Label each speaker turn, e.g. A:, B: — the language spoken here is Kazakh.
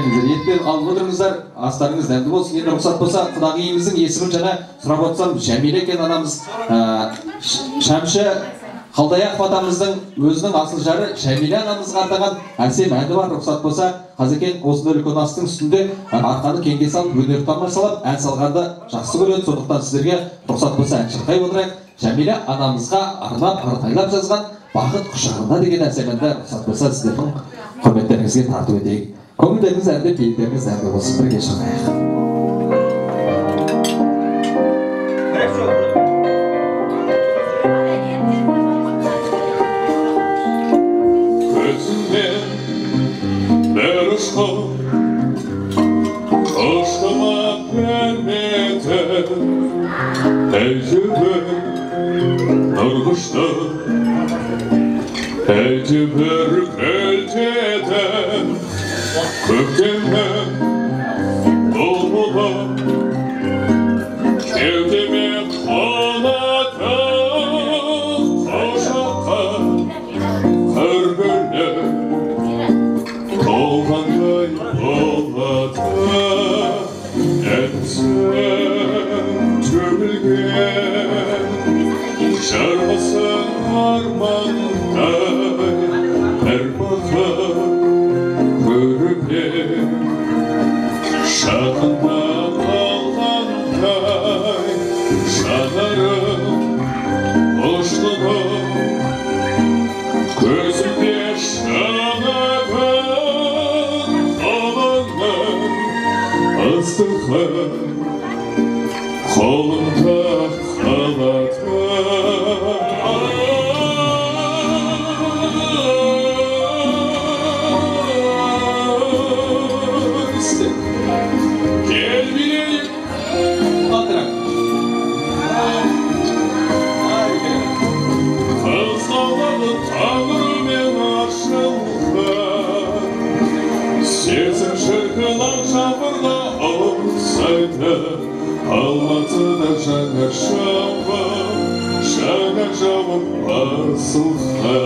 A: Еттен алып отырыңыздар, астарыңыз дәмді болсын. Енді рұқсат болса, құдағиымыздың есімін жаңа сұрап отырсам, Жәмиле екен анамыз. Шәмші Қалдаяқов атамыздың өзінің асыл жары Жәмиле анамызға арнаған әсем әні бар. Рұқсат болса, Қазекең осындай үлкен астың үстінде арқаны кеңге салып, өнер тамашалап, ән салғанды жақсы көреді. Сондықтан сіздерге рұқсат болса ән шырқай отырайық. Жәмиле анамызға арнап, арнайлап жазған Бақыт құшағында деген әсем әнді рұқсат болса сіздердің құрметтеріңізге тарту етейік. Көңілдеріңіз әнді, бейіттеріңіз әнді болсын, бірге шырқайық.
B: Көзімнен бір ұшқын ұшқыма пернеті, әйтеуір нұр құшты, әйтеуір көлтеді. Көктемнің бұлбұлы кеудеме қонады, құшаққа қыр гүлі толғандай болады. Әнсің төгілген жармасың армандай, әр бақыт Шағында қалғандай жанарым ұшқыным, көзімде шағатын қолыңның ыстығы, қолымда Алматыда жаңа жауып асылға.